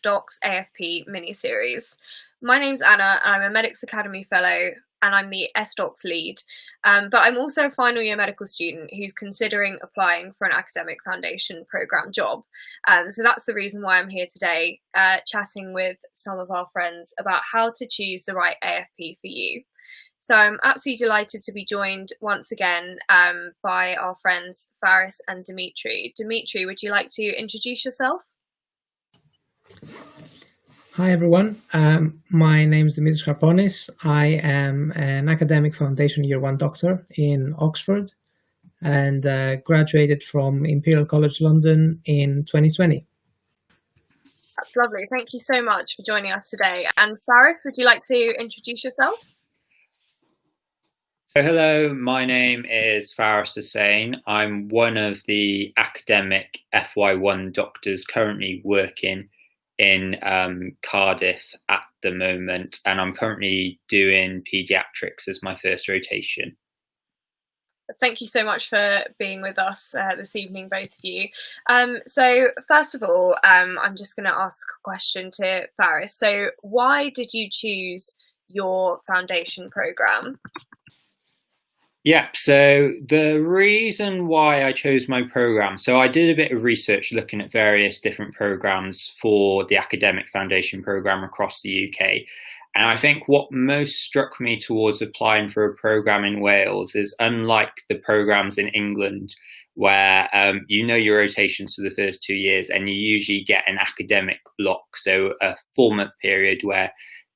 Docs AFP Mini Series. My name's Anna, and I'm a Medics.Academy fellow, and I'm the SDocs lead. But I'm also a final year medical student who's considering applying for an academic foundation programme job. So that's the reason why I'm here today, chatting with some of our friends about how to choose the right AFP for you. So I'm absolutely delighted to be joined once again by our friends Faris and Dimitri. Dimitri, would you like to introduce yourself? Hi everyone, my name is Medics.Academy. I am an academic foundation year 1 doctor in Oxford and graduated from Imperial College London in 2020. That's lovely. Thank you so much for joining us today. And Faris, would you like to introduce yourself? Hello, my name is Faris Hussain. I'm one of the academic FY1 doctors currently working in Cardiff at the moment, and I'm currently doing paediatrics as my first rotation. Thank you so much for being with us this evening, both of you. So first of all, I'm just going to ask a question to Faris. So why did you choose your foundation programme? Yeah, so the reason why I chose my programme, so I did a bit of research looking at various different programmes for the academic foundation programme across the UK. And I think what most struck me towards applying for a programme in Wales is, unlike the programmes in England, where you know your rotations for the first 2 years and you usually get an academic block, so a 4-month period where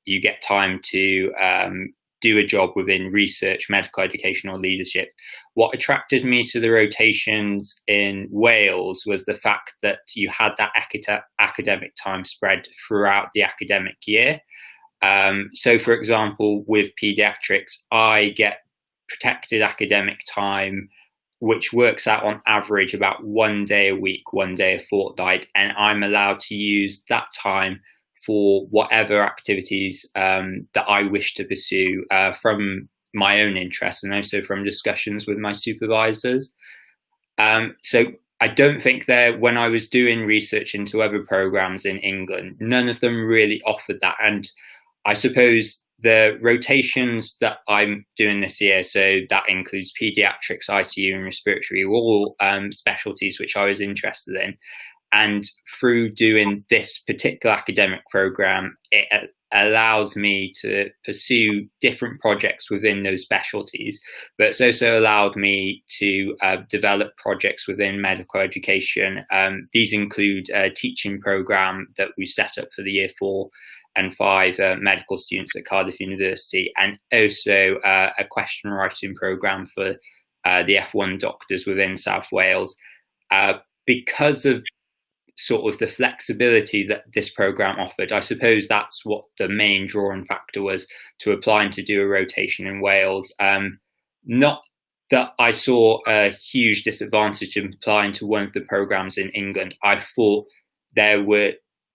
you get time to do a job within research, medical education or leadership. What attracted me to the rotations in Wales was the fact that you had that academic time spread throughout the academic year. So for example, with paediatrics, I get protected academic time, which works out on average about 1 day a week, 1 day a fortnight, and I'm allowed to use that time for whatever activities that I wish to pursue from my own interests and also from discussions with my supervisors. So I don't think when I was doing research into other programs in England, none of them really offered that. And I suppose the rotations that I'm doing this year, so that includes paediatrics, ICU and respiratory, all specialties which I was interested in. And through doing this particular academic programme, it allows me to pursue different projects within those specialties, but it's also allowed me to develop projects within medical education. These include a teaching programme that we set up for the year 4 and 5 medical students at Cardiff University, and also a question writing programme for the F1 doctors within South Wales. Because of sort of the flexibility that this programme offered, I suppose that's what the main drawing factor was to applying to do a rotation in Wales. Not that I saw a huge disadvantage in applying to one of the programmes in England. I thought there were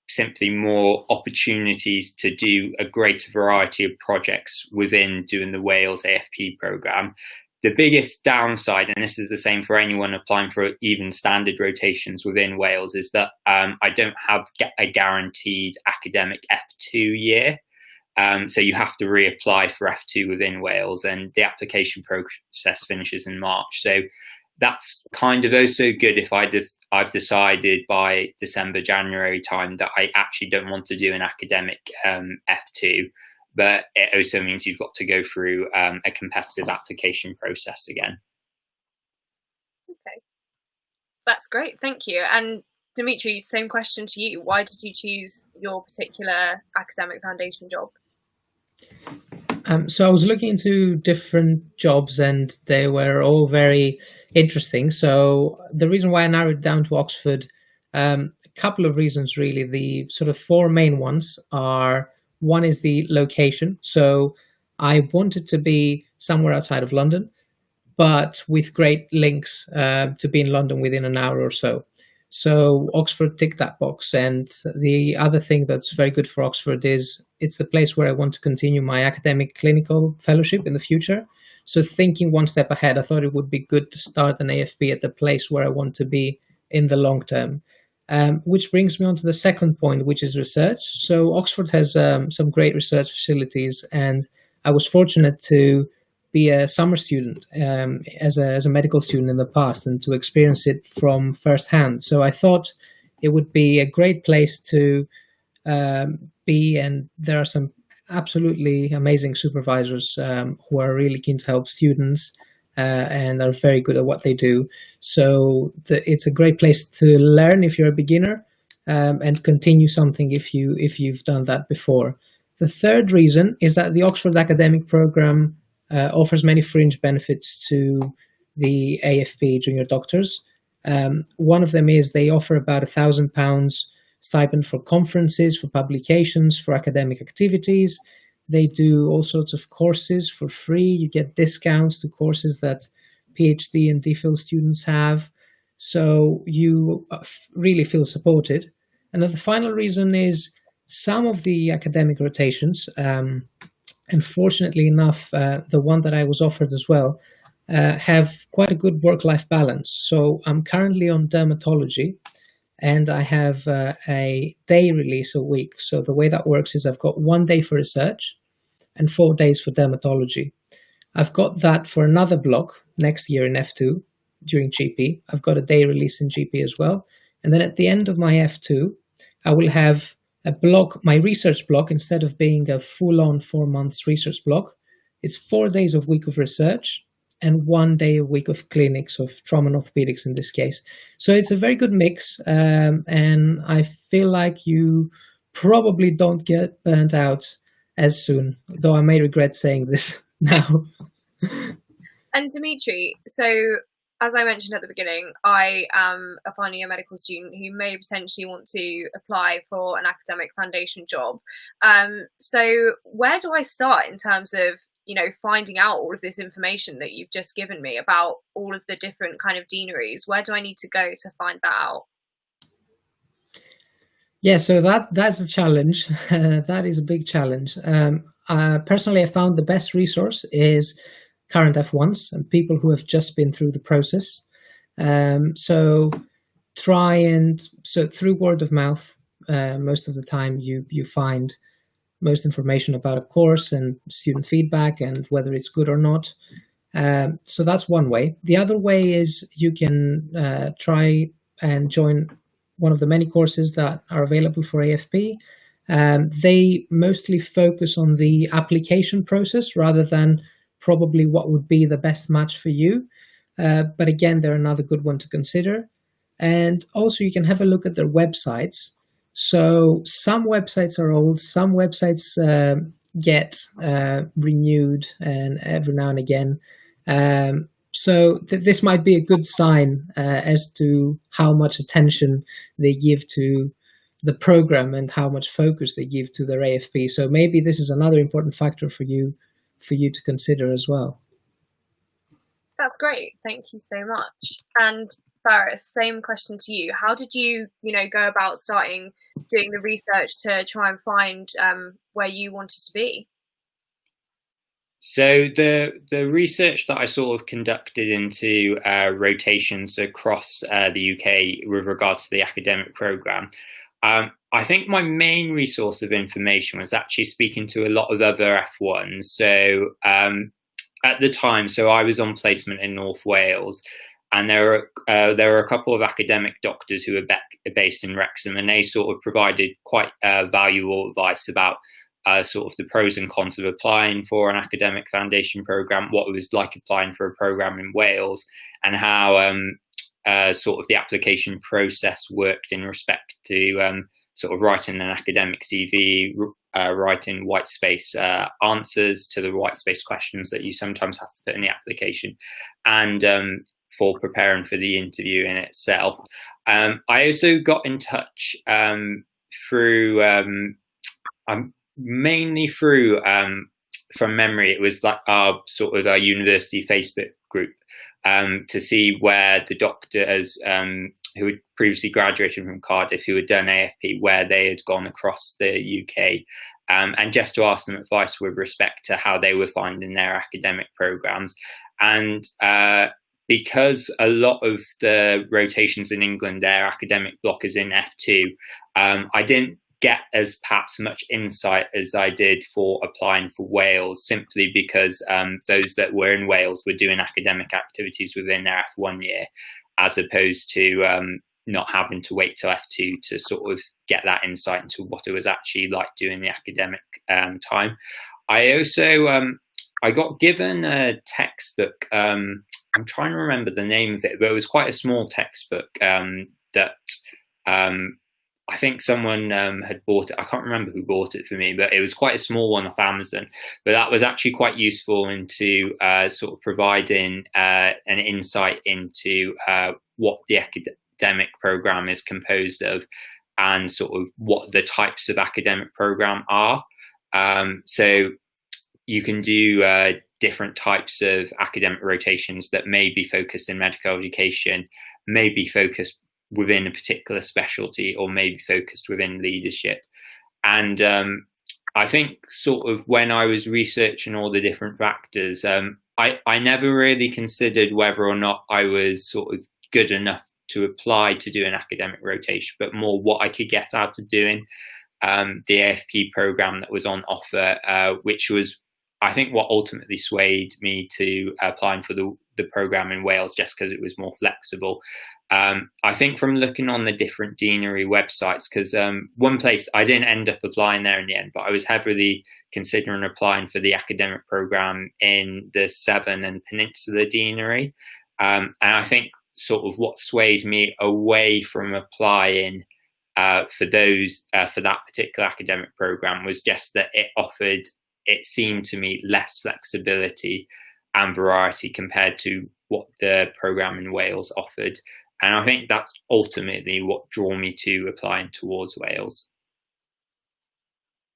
simply more opportunities to do a greater variety of projects within doing the Wales AFP programme. The biggest downside, and this is the same for anyone applying for even standard rotations within Wales, is that I don't have a guaranteed academic F2 year. So you have to reapply for F2 within Wales, and the application process finishes in March. So that's kind of also good if I've decided by December, January time that I actually don't want to do an academic F2. But it also means you've got to go through a competitive application process again. Okay, that's great. Thank you. And Dimitri, same question to you. Why did you choose your particular academic foundation job? So I was looking into different jobs and they were all very interesting. So the reason why I narrowed it down to Oxford, a couple of reasons really. The sort of 4 main ones are: one is the location. So I wanted to be somewhere outside of London, but with great links to be in London within an hour or so. So Oxford ticked that box. And the other thing that's very good for Oxford is it's the place where I want to continue my academic clinical fellowship in the future. So thinking one step ahead, I thought it would be good to start an AFP at the place where I want to be in the long term. which brings me on to the second point, which is research. So Oxford has some great research facilities, and I was fortunate to be a summer student as a medical student in the past and to experience it from firsthand. So I thought it would be a great place to be, and there are some absolutely amazing supervisors who are really keen to help students and are very good at what they do. So it's a great place to learn if you're a beginner and continue something if you've done that before. The third reason is that the Oxford academic program offers many fringe benefits to the AFP junior doctors. One of them is they offer about £1,000 stipend for conferences, for publications, for academic activities. They do all sorts of courses for free. You get discounts to courses that PhD and DPhil students have. So you really feel supported. And then the final reason is some of the academic rotations, and fortunately enough, the one that I was offered as well, have quite a good work-life balance. So I'm currently on dermatology, and I have a day release a week. So the way that works is I've got 1 day for research and 4 days for dermatology. I've got that for another block next year in F2 during GP. I've got a day release in GP as well. And then at the end of my F2, I will have a block, my research block, instead of being a full-on 4 months research block, it's 4 days of week of research and 1 day a week of clinics, of trauma and orthopedics in this case. So it's a very good mix, and I feel like you probably don't get burnt out as soon, though I may regret saying this now. And Dimitri, so as I mentioned at the beginning, I am a final year medical student who may potentially want to apply for an academic foundation job. So where do I start in terms of, finding out all of this information that you've just given me about all of the different kind of deaneries? Where do I need to go to find that out? Yeah, so that's a challenge. That is a big challenge. Personally, I found the best resource is current F1s and people who have just been through the process. So through word of mouth, most of the time you find most information about a course and student feedback and whether it's good or not. So that's one way. The other way is you can try and join one of the many courses that are available for AFP. They mostly focus on the application process rather than probably what would be the best match for you. But again, they're another good one to consider. And also you can have a look at their websites. So some websites are old, some websites get renewed and every now and again. So this might be a good sign as to how much attention they give to the program and how much focus they give to their AFP. So maybe this is another important factor for you to consider as well. That's great. Thank you so much. And Faris, same question to you. How did you, go about starting doing the research to try and find where you wanted to be? So the research that I sort of conducted into rotations across the UK with regards to the academic programme, I think my main resource of information was actually speaking to a lot of other F1s. So at the time, I was on placement in North Wales, and there were a couple of academic doctors who were based in Wrexham, and they sort of provided quite valuable advice about sort of the pros and cons of applying for an academic foundation programme, what it was like applying for a programme in Wales, and how sort of the application process worked in respect to sort of writing an academic CV, writing white space answers to the white space questions that you sometimes have to put in the application, and for preparing for the interview in itself. I also got in touch through mainly through from memory, it was like our sort of our university Facebook group, to see where the doctors who had previously graduated from Cardiff, who had done AFP, where they had gone across the UK, and just to ask them advice with respect to how they were finding their academic programs. And because a lot of the rotations in England, their academic block is in F2, I didn't get as perhaps much insight as I did for applying for Wales, simply because those that were in Wales were doing academic activities within their F1 year, as opposed to not having to wait till F2 to sort of get that insight into what it was actually like doing the academic time. I also, I got given a textbook, I'm trying to remember the name of it, but it was quite a small textbook that I think someone had bought it. I can't remember who bought it for me, but it was quite a small one off Amazon. But that was actually quite useful into sort of providing an insight into what the academic program is composed of, and sort of what the types of academic program are. So you can do different types of academic rotations that may be focused in medical education, may be focused within a particular specialty, or maybe focused within leadership. And I think sort of when I was researching all the different factors, I never really considered whether or not I was sort of good enough to apply to do an academic rotation, but more what I could get out of doing the AFP program that was on offer, which was, I think, what ultimately swayed me to applying for the program in Wales, just because it was more flexible. I think from looking on the different deanery websites, because one place I didn't end up applying there in the end, but I was heavily considering applying for the academic program in the Severn and Peninsula Deanery. And I think sort of what swayed me away from applying for that particular academic program was just that it seemed to me less flexibility and variety compared to what the program in Wales offered. And I think that's ultimately what drew me to applying towards Wales.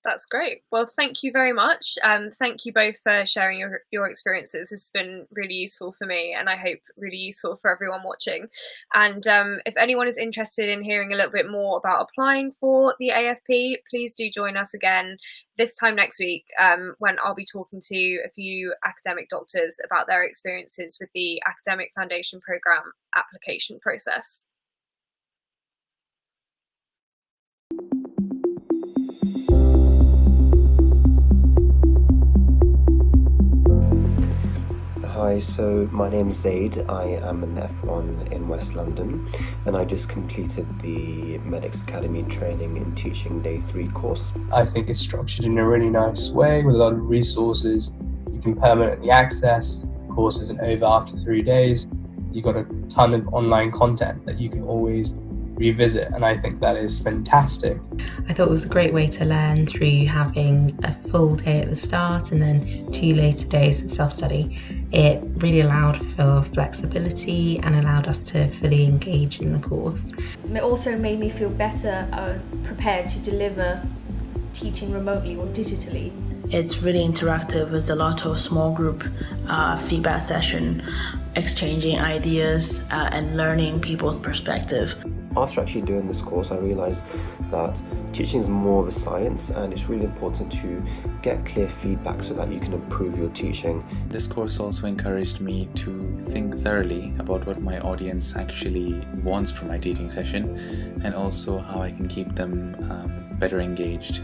That's great. Well, thank you very much. Thank you both for sharing your experiences. This has been really useful for me, and I hope really useful for everyone watching. And if anyone is interested in hearing a little bit more about applying for the AFP, please do join us again this time next week, when I'll be talking to a few academic doctors about their experiences with the Academic Foundation Programme application process. Hi, so my name's Zaid. I am an F1 in West London, and I just completed the Medics.Academy training in teaching day 3 course. I think it's structured in a really nice way with a lot of resources. You can permanently access. The course isn't over after 3 days. You've got a ton of online content that you can always revisit, and I think that is fantastic. I thought it was a great way to learn through having a full day at the start and then 2 later days of self-study. It really allowed for flexibility and allowed us to fully engage in the course. It also made me feel better prepared to deliver teaching remotely or digitally. It's really interactive. There's a lot of small group feedback session, exchanging ideas and learning people's perspective. After actually doing this course, I realised that teaching is more of a science, and it's really important to get clear feedback so that you can improve your teaching. This course also encouraged me to think thoroughly about what my audience actually wants from my teaching session, and also how I can keep them better engaged.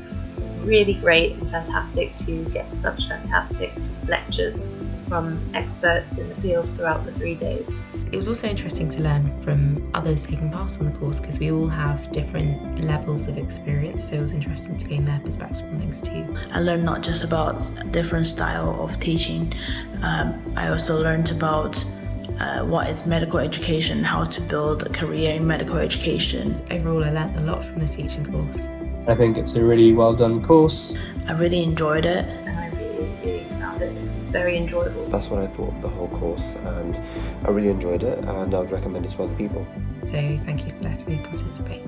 Really great and fantastic to get such fantastic lectures from experts in the field throughout the 3 days. It was also interesting to learn from others taking part on the course, because we all have different levels of experience, so it was interesting to gain their perspective on things too. I learned not just about different style of teaching, I also learned about what is medical education, how to build a career in medical education. Overall, I learned a lot from the teaching course. I think it's a really well done course. I really enjoyed it. And I really found it very enjoyable. That's what I thought of the whole course, and I really enjoyed it, and I would recommend it to other people. So thank you for letting me participate.